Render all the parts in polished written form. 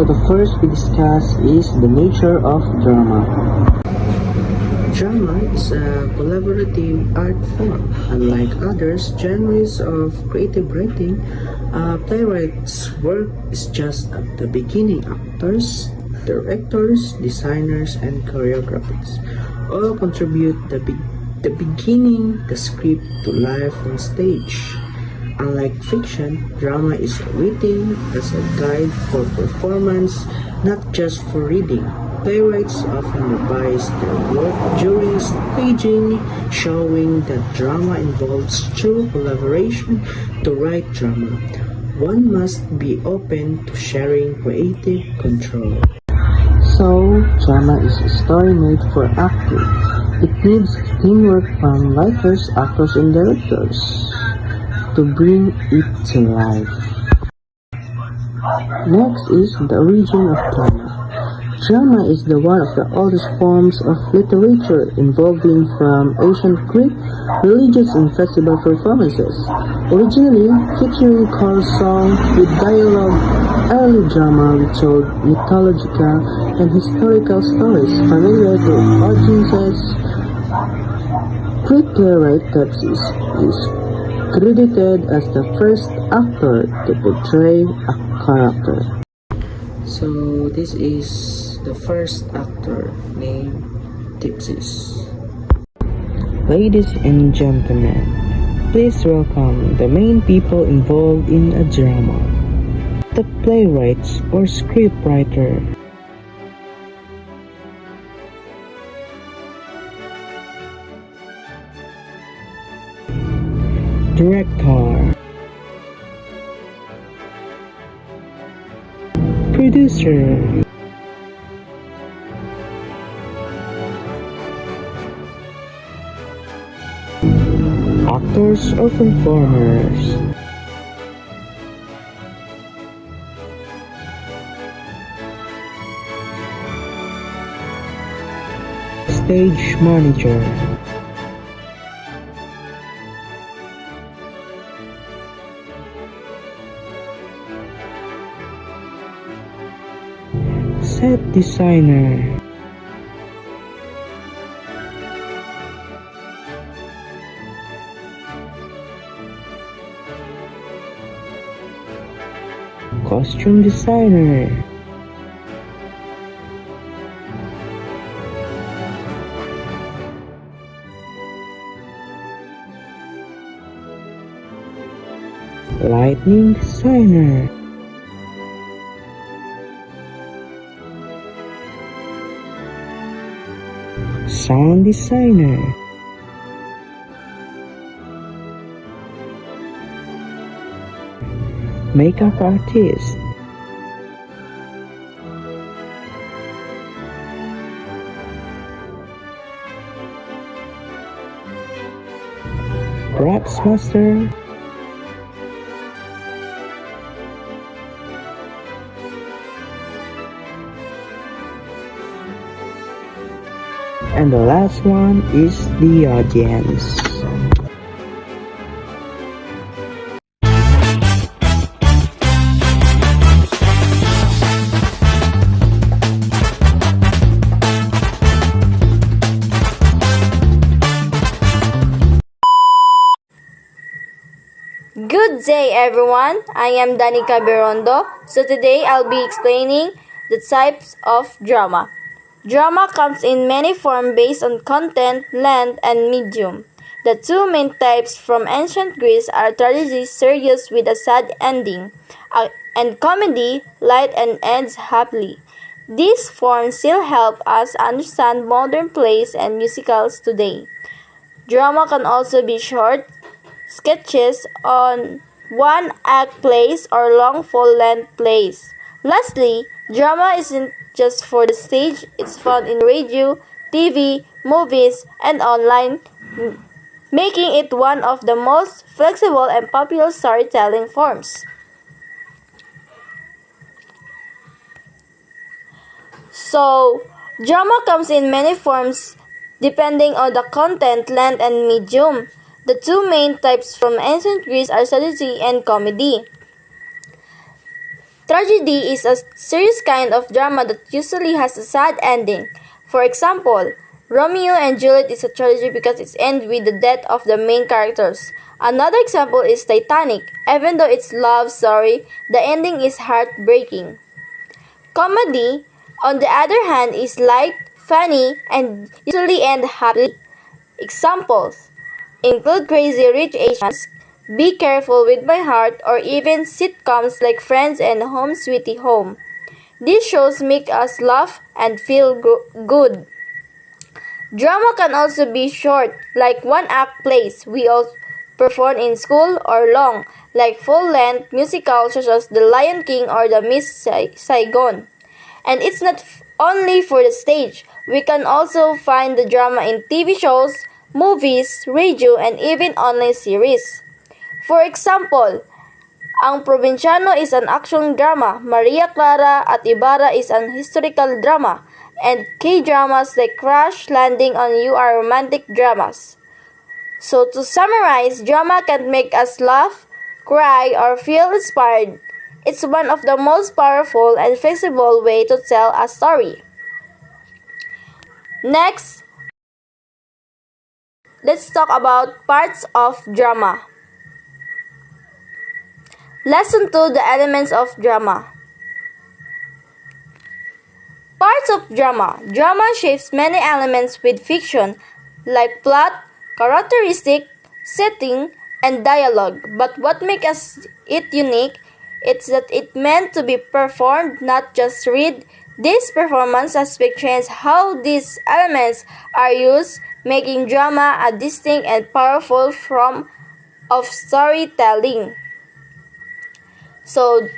the first we discuss is the nature of drama. Drama is a collaborative art form. Unlike others genres of creative writing, a playwright's work is just at the beginning. Actors, directors, designers, and choreographers all contribute the beginning, the script to life on stage. Unlike fiction, drama is written as a guide for performance, not just for reading. Playwrights often revise their work during staging, showing that drama involves true collaboration to write drama. One must be open to sharing creative control. So, drama is a story made for acting. It needs teamwork from writers, actors, and directors to bring it to life. Next is the origin of drama. Drama is one of the oldest forms of literature, involving from ancient Greek religious and festival performances. Originally featuring choral song with dialogue, early drama told mythological and historical stories familiar to audiences. Greek playwright Thebes is credited as the first actor to portray a character. So this is the first actor named Thebes. Ladies and gentlemen, please welcome the main people involved in a drama. The playwrights or scriptwriter. Director. Producer. Actors or performers. Stage manager. Set designer. Costume designer. Lighting designer. Sound designer. Makeup artist. Props master. And the last one is the audience. Good day everyone, I am Danica Berondo. So today I'll be explaining the types of drama. Drama comes in many forms based on content, length, and medium. The two main types from ancient Greece are tragedy, serious with a sad ending, and comedy, light and ends happily. These forms still help us understand modern plays and musicals today. Drama can also be short sketches on one-act plays or long full-length plays. Lastly, drama isn't just for the stage, it's found in radio, TV, movies, and online, making it one of the most flexible and popular storytelling forms. So, drama comes in many forms depending on the content, length, and medium. The two main types from ancient Greece are tragedy and comedy. Tragedy is a serious kind of drama that usually has a sad ending. For example, Romeo and Juliet is a tragedy because it ends with the death of the main characters. Another example is Titanic. Even though it's love story, the ending is heartbreaking. Comedy, on the other hand, is light, funny, and usually end happily. Examples include Crazy Rich Asians, Be Careful with My Heart, or even sitcoms like Friends and Home Sweetie Home. These shows make us laugh and feel good. Drama can also be short, like one-act plays we all perform in school, or long, like full-length musicals such as The Lion King or The Miss Saigon. And it's not only for the stage. We can also find the drama in TV shows, movies, radio, and even online series. For example, Ang Provinciano is an action drama, Maria Clara at Ibarra is an historical drama, and K-dramas like Crash Landing on You are romantic dramas. So to summarize, drama can make us laugh, cry, or feel inspired. It's one of the most powerful and flexible way to tell a story. Next, let's talk about parts of drama. Lesson 2: The elements of drama. Parts of drama. Drama shapes many elements with fiction, like plot, characteristic, setting, and dialogue. But what makes it unique is that it meant to be performed, not just read. This performance aspect changes how these elements are used, making drama a distinct and powerful form of storytelling. So,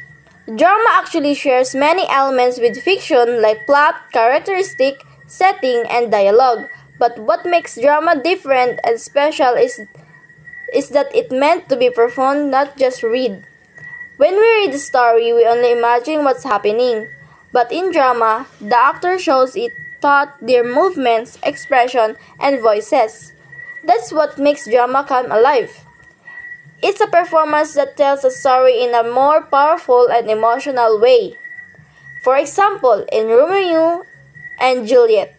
drama actually shares many elements with fiction like plot, characteristic, setting, and dialogue. But what makes drama different and special is that it meant to be performed, not just read. When we read the story, we only imagine what's happening. But in drama, the actor shows it thought, their movements, expression, and voices. That's what makes drama come alive. It's a performance that tells a story in a more powerful and emotional way. For example, in Romeo and Juliet,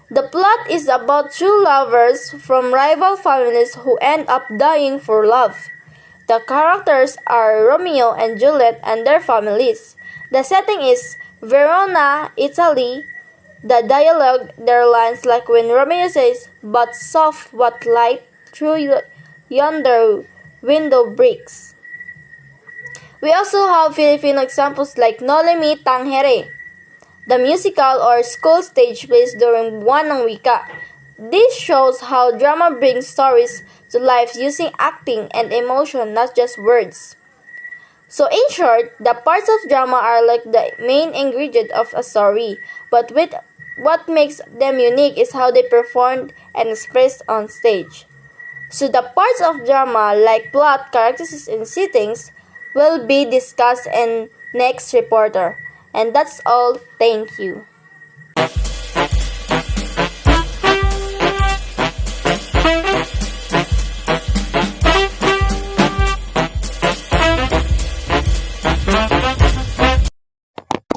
the plot is about two lovers from rival families who end up dying for love. The characters are Romeo and Juliet and their families. The setting is Verona, Italy. The dialogue, their lines like when Romeo says, "But soft what light through yonder window breaks." We also have Filipino examples like Nole Mi Tangere, the musical or school stage plays during Buwan ng Wika. This shows how drama brings stories to life using acting and emotion, not just words. So in short, the parts of drama are like the main ingredient of a story, but with what makes them unique is how they performed and expressed on stage. So the parts of drama like plot, characters, and settings will be discussed in next reporter. And that's all. Thank you.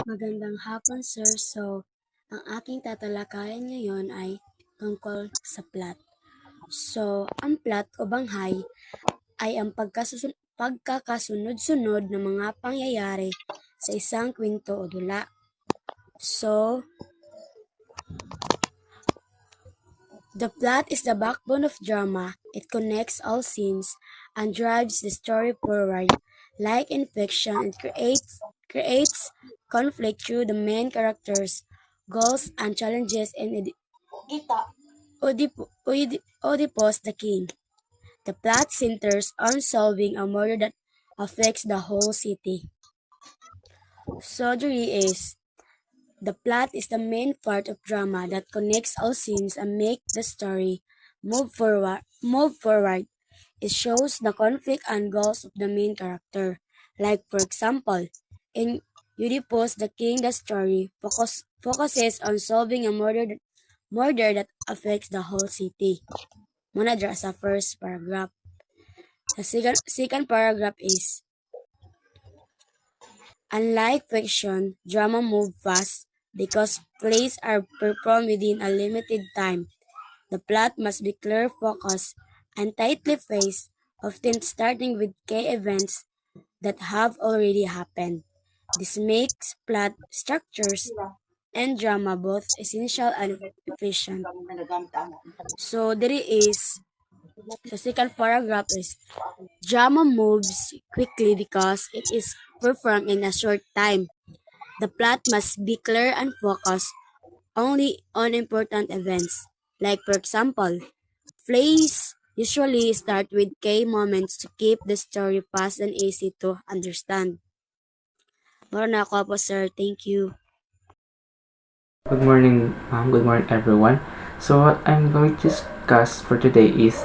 Magandang hapon, sir. So, ang aking tatalakayan ngayon ay tungkol sa plot. So, ang plot o banghay ay ang pagkakasunod-sunod ng mga pangyayari sa isang kwento o dula. So, the plot is the backbone of drama. It connects all scenes and drives the story forward. Like in fiction, it creates conflict through the main characters, goals and challenges in Oedipus the King. The plot centers on solving a murder that affects the whole city. Surgery is the plot is the main part of drama that connects all scenes and make the story move forward. It shows the conflict and goals of the main character. Like for example, in Oedipus the King, the story focuses on solving a murder that affects the whole city. Muna dra sa first paragraph. The second paragraph is Unlike fiction, drama move fast because plays are performed within a limited time. The plot must be clear, focused, and tightly paced, often starting with key events that have already happened. This makes plot structures and drama both essential and efficient. So there is the second paragraph is drama moves quickly because it is performed in a short time. The plot must be clear and focused only on important events. Like for example, plays usually start with key moments to keep the story fast and easy to understand. Moro na ako po, sir. Thank you. Good morning, ma'am. Good morning, everyone. So, what I'm going to discuss for today is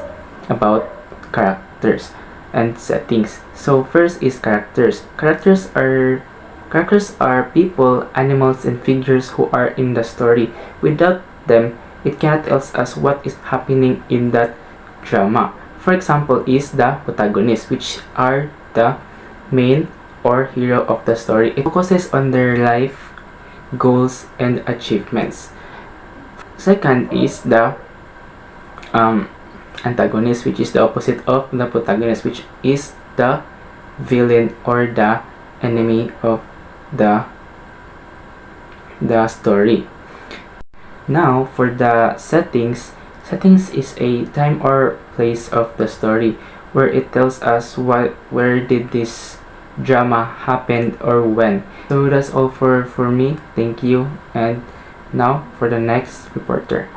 about characters and settings. So, first is characters. Characters are people, animals, and figures who are in the story. Without them, it cannot tell us what is happening in that drama. For example, is the protagonist, which are the main or hero of the story. It focuses on their life, goals, and achievements. Second is the antagonist, which is the opposite of the protagonist, which is the villain or the enemy of the story. Now, for the settings is a time or place of the story where it tells us where did this drama happen or when. So that's all for me. Thank you. And now for the next reporter.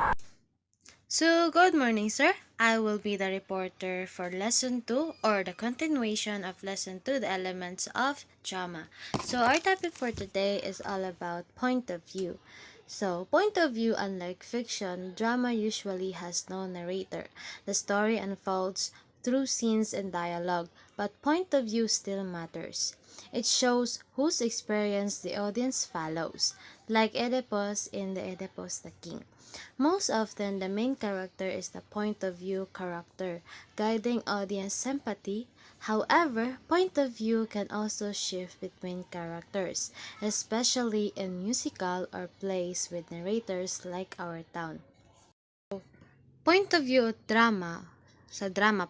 So, good morning, sir. I will be the reporter for Lesson 2 or the continuation of Lesson 2, the elements of drama. So, our topic for today is all about point of view. So, point of view, unlike fiction, drama usually has no narrator. The story unfolds through scenes and dialogue, but point of view still matters. It shows whose experience the audience follows, like Oedipus in the Oedipus the King. Most often, the main character is the point of view character, guiding audience sympathy. However, point of view can also shift between characters, especially in musical or plays with narrators like Our Town. Point of view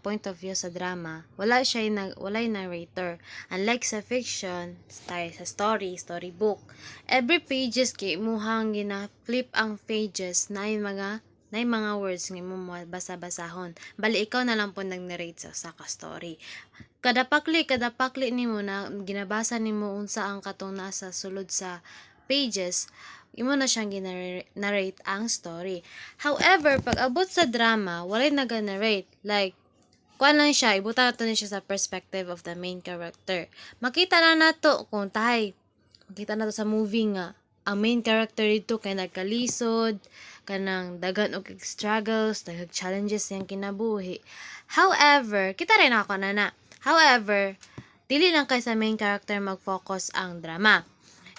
point of view sa drama, wala'y narrator. Unlike sa fiction, sa storybook, every pages kay imuhang gina-flip ang pages na mga words nga mo basa-basahon. Bali ikaw na lang po nag-narrate sa ka-story. Kada pakli nimo na ginabasa nimo unsa ang katong nasa sulod sa pages, imo na siyang narrate ang story. However, pag abot sa drama, walay naga-narrate. Like, kuan lang siya, ibuta nato na siya sa perspective of the main character. Makita na nato kung makita nato sa movie nga, ang main character dito kay nagkalisod, kanang dagan og struggles, daghang challenges yang kinabuhi. However, kita rin ako na. However, dili lang kay sa main character mag-focus ang drama.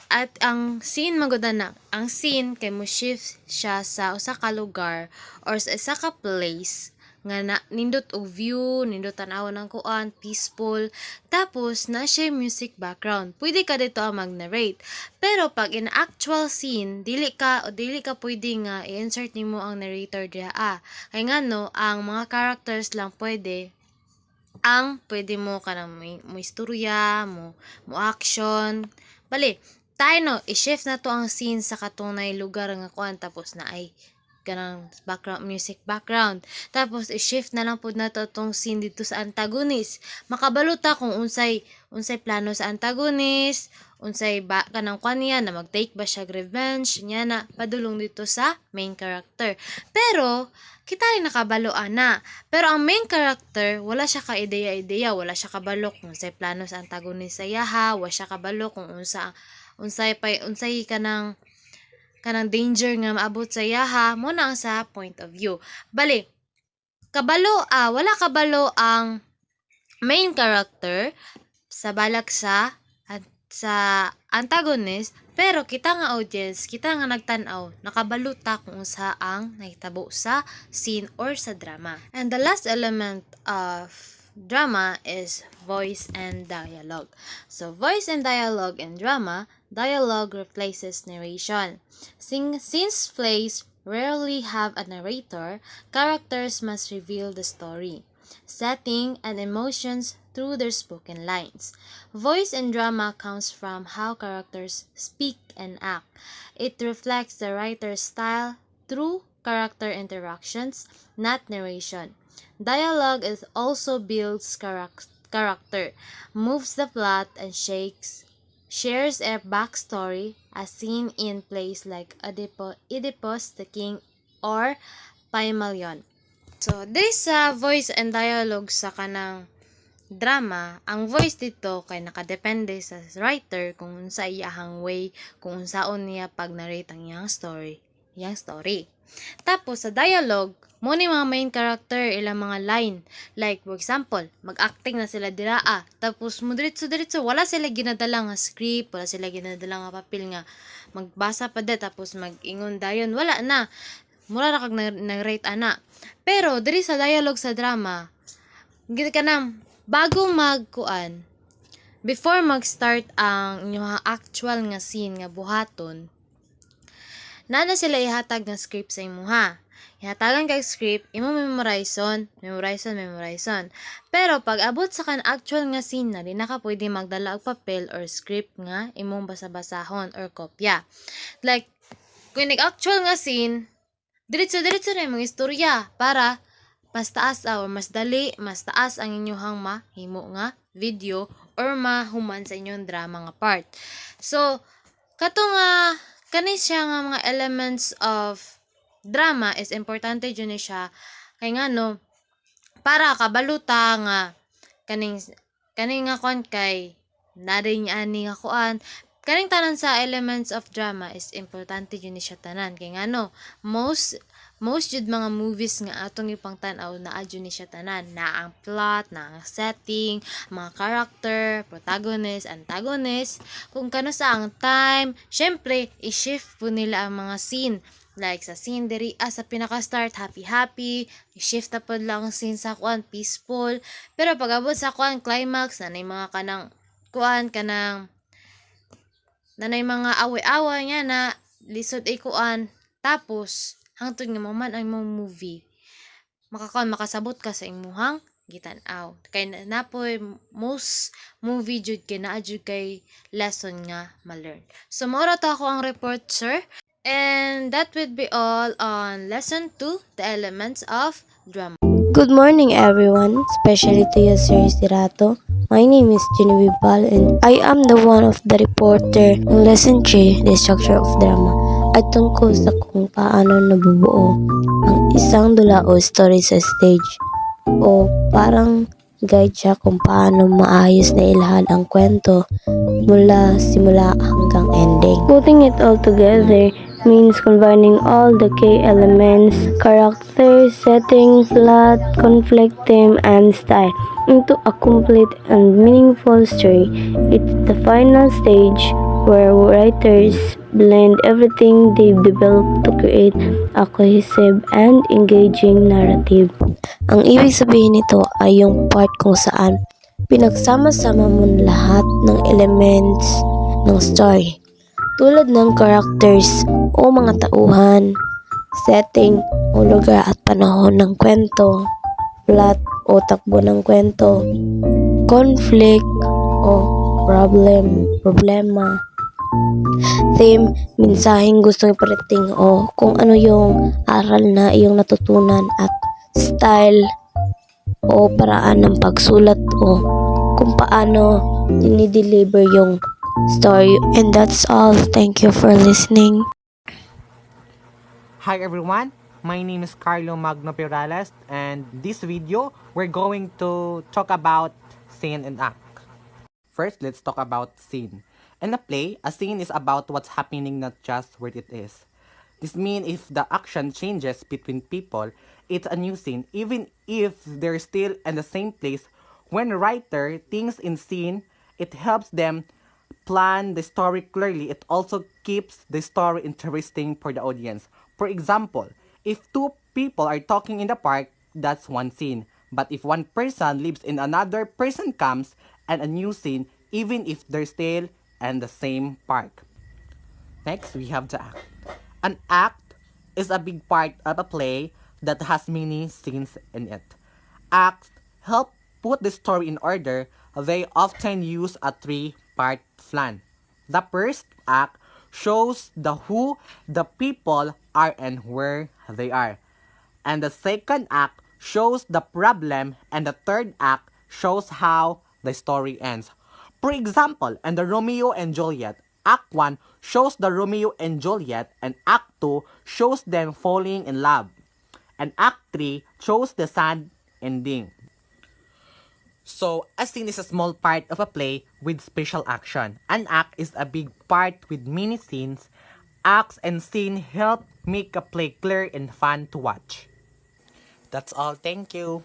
At ang scene ang scene kay mo shift siya sa usa ka lugar or sa isa ka place nga nindot og view, nindot tan-awon ng kuan, peaceful. Tapos na siya music background. Pwede ka dito ang mag-narrate. Pero pag in actual scene, dili ka pwede nga i-insert nimo ang narrator diha. Kay ngano ang mga characters lang pwede mo kanang mo istorya, mo action. Bali, tayo no, i-shift na to ang scene sa katunay lugar nga kuan tapos na ay kanang music background. Tapos i-shift na lang pud nato tong scene dito sa antagonist. Makabalo ta kung unsay plano sa antagonist, unsay kanang kuan niya na mag-take ba siya revenge niya na padulong dito sa main character. Pero kita rin nakabalo ana. Pero ang main character, wala siya ka ideya, wala siya kabalo kung unsay plano sa antagonist sa yaha, wala siya kabalo kung unsay kanang danger nga maabot sa yaha mo na ang sa point of view. Bali, wala kabalo ang main character sa balak sa antagonist, pero kita nga audience, kita nga nagtan-aw, nakabalo ta kung unsa ang nahitabo sa scene or sa drama. And the last element of drama is voice and dialogue. So, voice and dialogue in drama, dialogue replaces narration. Since plays rarely have a narrator, characters must reveal the story, setting, and emotions through their spoken lines. Voice in drama comes from how characters speak and act. It reflects the writer's style through character interactions, not narration. Dialogue is also builds character, moves the plot, and shares a backstory as seen in plays like Oedipus the King or Pygmalion. So, there sa voice and dialogue sa kanang drama, ang voice dito kay nakadepende sa writer kung unsa iyahang way, kung unsaon niya pag narrate ang iyang story. Tapos sa dialogue, mo ni mga main character ilang mga line. Like for example, mag-acting na sila diraa, tapos mo diretso wala sila ginadala nga script, wala sila ginadala nga papel nga magbasa pa de tapos mag-ingon dayon, wala na. Mura na kag nag-rate ana. Pero diri sa dialogue sa drama, gid ka nang bago magkuan, before mag-start ang inyong actual nga scene nga buhaton, nana sila ihatag nga script sa imuha. Ihatagan kag script, imo memorizon. Pero pag abot sa kan actual nga scene na, di na ka pwede magdala og papel or script nga imong basa-basahon or kopya. Like, kung nag-actual nga scene, diretso na imong istorya para mas taas or mas taas ang inyong mahimo nga video or mahuman sa inyong drama nga part. So, kato nga kani siya nga mga elements of drama is importante jud ni siya kay ngano para kabaluta nga kaning nga kon kay naday niya ani nga kuan kaning tanan sa elements of drama is importante jud ni siya tanan kay ngano most jud mga movies nga atong ipangtan-aw naa jud ni siya tanan, na ang plot, na ang setting, mga character, protagonist, antagonist, kung kano sa ang time, syempre i-shift po nila ang mga scene. Like sa scene diri sa pinaka-start happy, i-shift na pod lang ang scene sa kuan peaceful, pero pag abot sa kuan climax nanay mga kanang kuan kanang nanay mga away-away nga na lisod ay kuan tapos hangtod nga man ang imong movie makasabot ka sa imuhang gitan-aw kay napoy most movie jud kay naa jud kay lesson nga ma-learn. So maura to ako ang report, sir, and that would be all on lesson 2, the elements of drama. Good morning, everyone, especially to you, Sir Sirato. My name is Genevieve Bal, and I am the one of the reporter ng Lesson 3, The Structure of Drama, at tungkol sa kung paano nabubuo ang isang dula o story sa stage, o parang guide siya kung paano maayos na ilahad ang kwento mula simula hanggang ending. Putting it all together means combining all the key elements, character, setting, plot, conflict, theme, and style into a complete and meaningful story. It's the final stage where writers blend everything they've developed to create a cohesive and engaging narrative. Ang ibig sabihin nito ay yung part kung saan pinagsama-sama mo lahat ng elements ng story, tulad ng characters o mga tauhan, setting o lugar at panahon ng kwento, plot o takbo ng kwento, conflict o problema, theme, mensaheng gustong iparating o kung ano yung aral na iyong natutunan, at style o paraan ng pagsulat o kung paano dinideliver yung story. And that's all. Thank you for listening. Hi everyone, my name is Carlo Magno Perales, and this video we're going to talk about scene and act. First, let's talk about scene. In a play, a scene is about what's happening, not just where it is. This means if the action changes between people, it's a new scene, even if they're still in the same place. When a writer thinks in scene, it helps them plan the story clearly. It also keeps the story interesting for the audience. For example, if two people are talking in the park, that's one scene. But if one person lives in another person comes and a new scene, even if they're still in the same park. Next, we have the act. An act is a big part of a play that has many scenes in it. Acts help put the story in order. They often use a three-part plan. The first act shows the who the people are and where they are. And the second act shows the problem, and the third act shows how the story ends. For example, in the Romeo and Juliet, Act 1 shows the Romeo and Juliet, and Act 2 shows them falling in love. And Act 3 shows the sad ending. So, a scene is a small part of a play with special action. An act is a big part with many scenes. Acts and scenes help make a play clear and fun to watch. That's all. Thank you.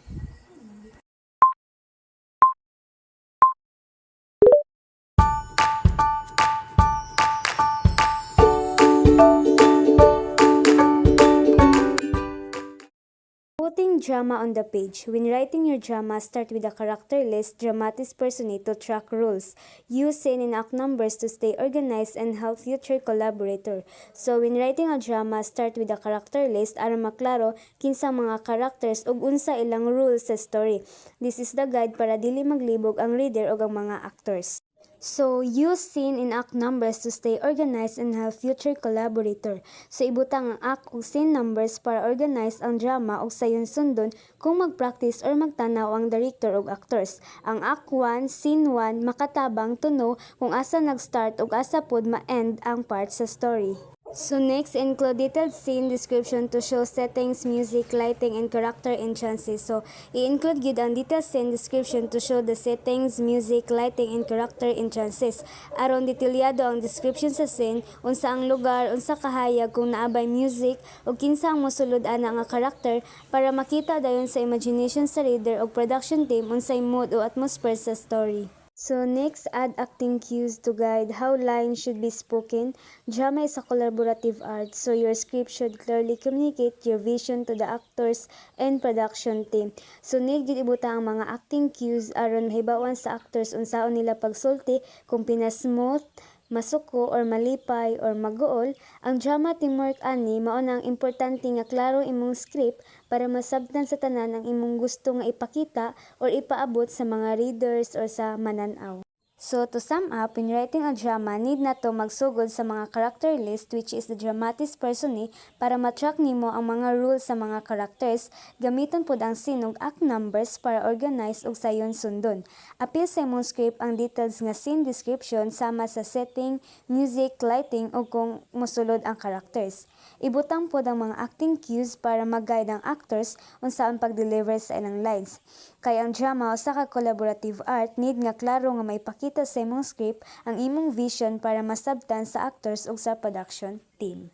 Putting drama on the page. When writing your drama, start with a character list, dramatis personae to track rules. Use scene and act numbers to stay organized and help future collaborator. So when writing a drama, start with a character list aron maklaro kinsa mga characters ug unsa ilang rules sa story. This is the guide para dili maglibog ang reader ug ang mga actors. So, use scene and act numbers to stay organized and help future collaborator. So, ibutang ang act ug scene numbers para organize ang drama ug sayon sundon kung mag-practice or magtanaw ang director ug actors. Ang act 1, scene 1, makatabang to know kung asa nag-start ug asa pod ma-end ang part sa story. So next, include detailed scene description to show settings, music, lighting, and character entrances. So, i-include gyud ang detailed scene description to show the settings, music, lighting, and character entrances. Aron detalyado ang description sa scene, unsa ang lugar, unsa kahayag kung naabay music, ug kinsa ang mosulod ana nga character para makita dayon sa imagination sa reader ug production team unsay mood o atmosphere sa story. So next, add acting cues to guide how lines should be spoken. Drama is a collaborative art, so your script should clearly communicate your vision to the actors and production team. So need gid ibuta ang mga acting cues aron mahibawan sa actors unsaon nila pagsulti kung pinasmooth, masuko or malipay or maguol. Ang drama teamwork ani mao nang importante nga klaro imong script para masabtan sa tanan ang imong gusto nga ipakita or ipaabot sa mga readers or sa mananaw. So to sum up, when writing a drama, need na to magsugod sa mga character list which is the dramatis personae para matrack nimo ang mga rules sa mga characters. Gamiton pod ang scene ug act numbers para organize ug sayon sundon. Apil sa imong script ang details nga scene description sama sa setting, music, lighting ug kung mosulod ang characters. Ibutang pod ang mga acting cues para mag-guide ang actors unsaon pag-deliver sa ilang lines. Kay ang drama usa ka collaborative art, need nga klaro nga maipakita sa imong script ang imong vision para masabtan sa actors ug sa production team.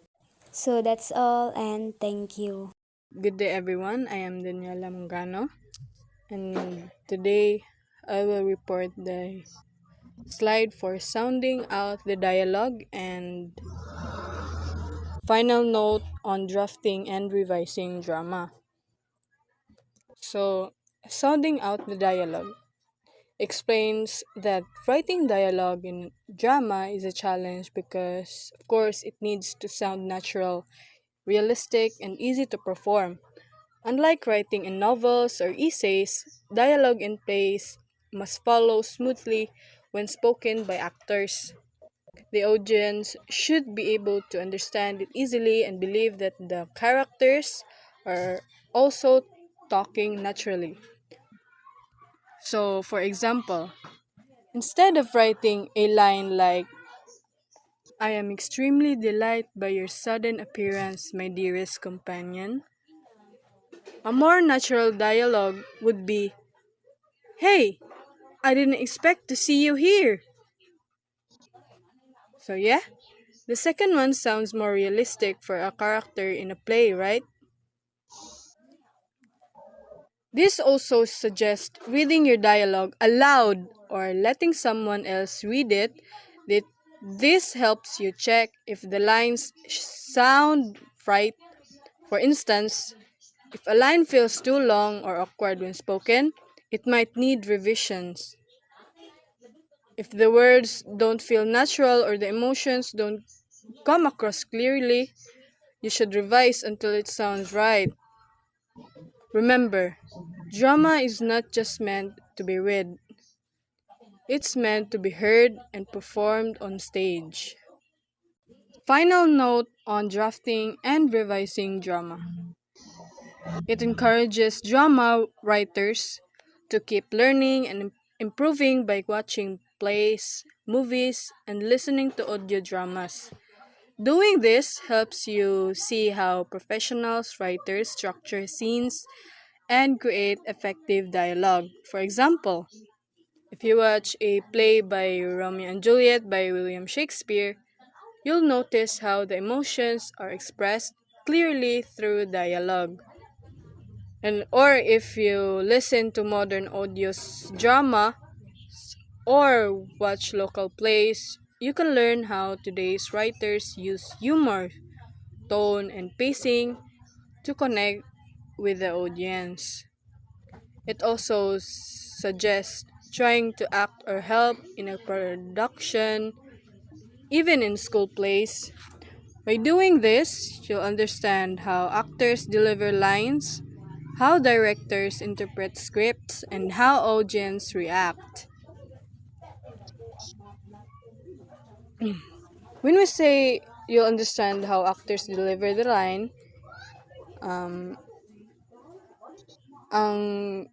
So that's all and thank you. Good day everyone, I am Daniela Mungano and today I will report the slide for sounding out the dialogue and final note on drafting and revising drama. So, sounding out the dialogue explains that writing dialogue in drama is a challenge because, of course, it needs to sound natural, realistic, and easy to perform. Unlike writing in novels or essays, dialogue in plays must follow smoothly when spoken by actors. The audience should be able to understand it easily and believe that the characters are also talking naturally. So, for example, instead of writing a line like, I am extremely delighted by your sudden appearance, my dearest companion, a more natural dialogue would be, Hey, I didn't expect to see you here. So, yeah, the second one sounds more realistic for a character in a play, right? This also suggests reading your dialogue aloud or letting someone else read it. This helps you check if the lines sound right. For instance, If a line feels too long or awkward when spoken, it might need revisions. If the words don't feel natural or the emotions don't come across clearly, you should revise until it sounds right. Remember, drama is not just meant to be read, it's meant to be heard and performed on stage. Final note on drafting and revising drama. It encourages drama writers to keep learning and improving by watching plays, movies, and listening to audio dramas. Doing this helps you see how professionals writers structure scenes and create effective dialogue. For example, if you watch a play by Romeo and Juliet by William Shakespeare, you'll notice how the emotions are expressed clearly through dialogue. And or if you listen to modern audio's drama or watch local plays, you can learn how today's writers use humor, tone, and pacing to connect with the audience. It also suggests trying to act or help in a production, even in school plays. By doing this, you'll understand how actors deliver lines, how directors interpret scripts, and how audience react. When we say you'll understand how actors deliver the line, ang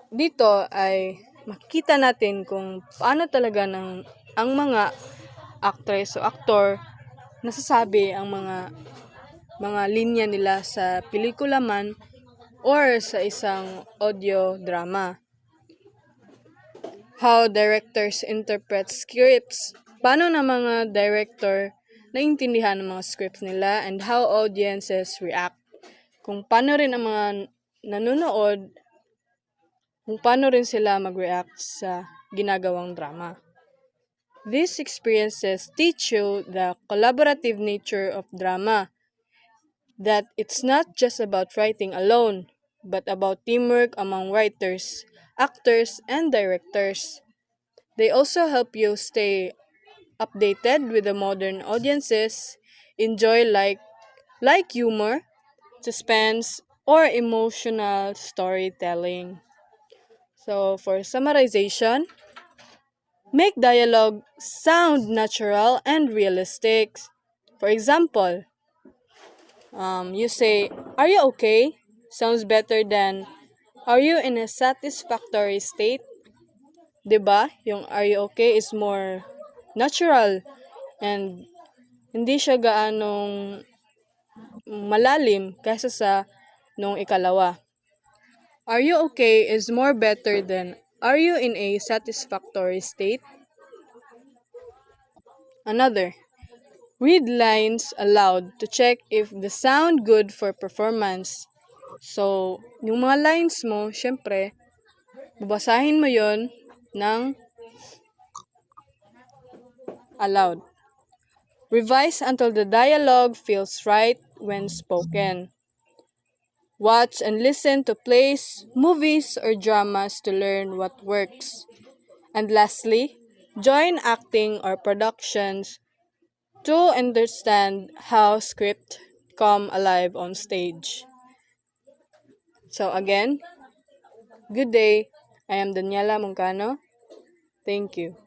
dito ay makikita natin kung paano talaga ang mga actress o aktor nasasabi ang mga linya nila sa pelikula man or sa isang audio drama. How directors interpret scripts, paano na mga director naintindihan ang mga scripts nila, and how audiences react. Kung paano rin ang mga nanonood, kung paano rin sila mag-react sa ginagawang drama. These experiences teach you the collaborative nature of drama, that it's not just about writing alone, but about teamwork among writers, actors, and directors. They also help you stay updated with the modern audiences, enjoy like humor, suspense, or emotional storytelling. So, for summarization, make dialogue sound natural and realistic. For example, you say, "Are you okay?" Sounds better than, "Are you in a satisfactory state?" 'Di ba? Yung "Are you okay?" is more natural and hindi siya gaanong malalim kaysa sa nung ikalawa. "Are you okay?" is more better than, "Are you in a satisfactory state?" Another, read lines aloud to check if they sound good for performance. So, yung mga lines mo, syempre, babasahin mo yon ng aloud. Revise until the dialogue feels right when spoken. Watch and listen to plays, movies, or dramas to learn what works. And lastly, join acting or productions to understand how script come alive on stage. So again, good day. I am Daniela Moncano. Thank you.